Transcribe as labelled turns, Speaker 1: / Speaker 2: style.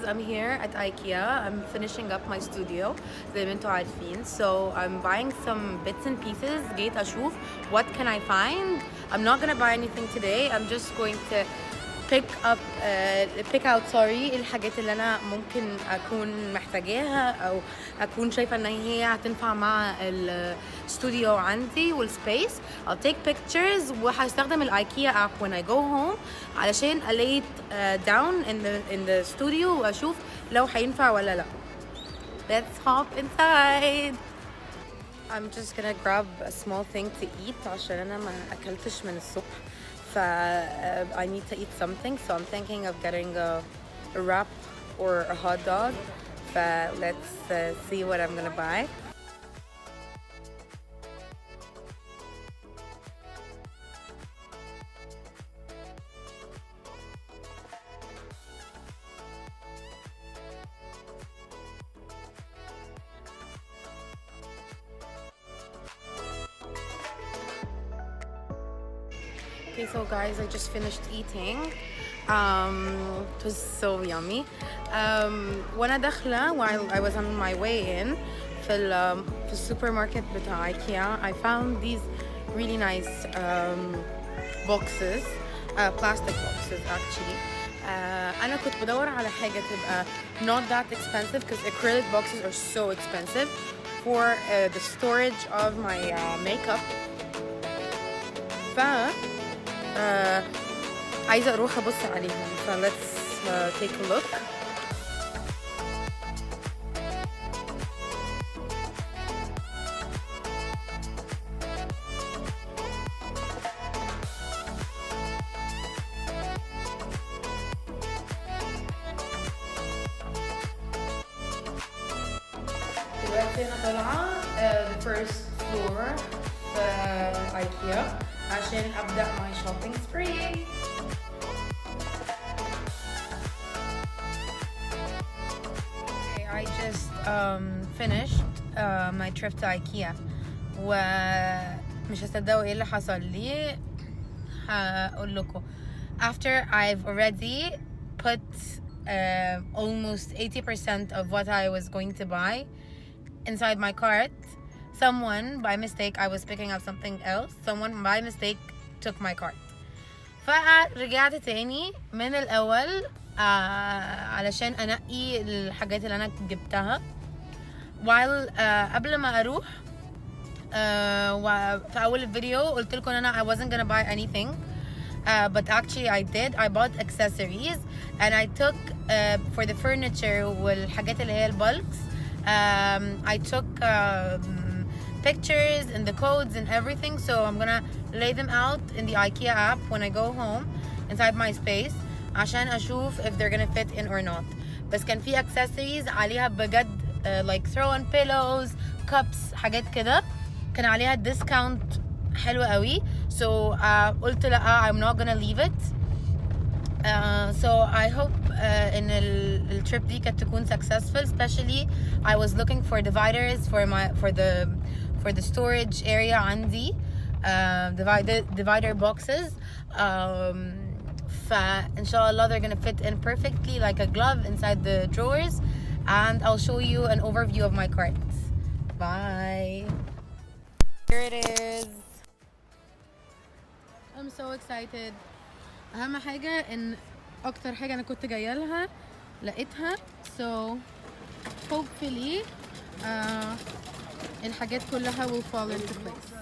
Speaker 1: I'm here at IKEA. I'm finishing up my studio زي ما انتوا عارفين. So I'm buying some bits and pieces. جيت أشوف what can I find. I'm not gonna buy anything today. I'm just going to pick out الحاجات اللي أنا ممكن أكون محتاجاها أو أكون شايفة إن هي هتنفع مع الاستوديو عندي والسبيس. I'll take pictures وهستخدم IKEA app when I go home علشان lay it down in the studio وأشوف لو هينفع ولا لا. Let's hop inside. I'm just gonna grab a small thing to eat عشان أنا ما أكلتش من الصبح. I need to eat something, so I'm thinking of getting a wrap or a hot dog. Let's see what I'm gonna buy. Okay, so guys, I just finished eating. It was so yummy. وانا داخلة while I was on my way in في السوبرماركت بتاع IKEA, I found these really nice boxes, plastic boxes actually. أنا كنت بدور على حاجة تبقى not that expensive because acrylic boxes are so expensive for the storage of my makeup. عايزة أروح أبص عليهم. let's take a look. دلوقتي أنا طالعة the first floor في IKEA عشان أبدأ my shopping spree. Okay, I just finished my trip to IKEA ومش هتصدقوا ايه اللي حصل لي. هقول لكم. After I've already put almost 80% of what I was going to buy inside my cart, someone by mistake, I was picking up something else, someone by mistake took my cart. فرجعت تاني من الأول علشان أنقي الحاجات اللي أنا جبتها. while قبل ما أروح في أول الفيديو قلت لكم أنا I wasn't gonna buy anything, but actually I did. I bought accessories and I took for the furniture والحاجات اللي هي البulks. I took pictures and the codes and everything, so I'm gonna lay them out in the IKEA app when I go home inside my space عشان أشوف if they're gonna fit in or not. بس كان في accessories عليها بجد like throw on pillows, cups, حاجات كده كان عليها discount حلو قوي. so قلت لا, I'm not gonna leave it. So I hope in the trip دي كانت تكون successful. Especially I was looking for dividers for the storage area عندي, divider boxes. فإن شاء الله they're gonna fit in perfectly like a glove inside the drawers, and I'll show you an overview of my cart. Bye. Here it is. I'm so excited. أهم حاجة إن أكتر حاجة أنا كنت جاية لها لقيتها, so hopefully الحاجات كلها will fall into place.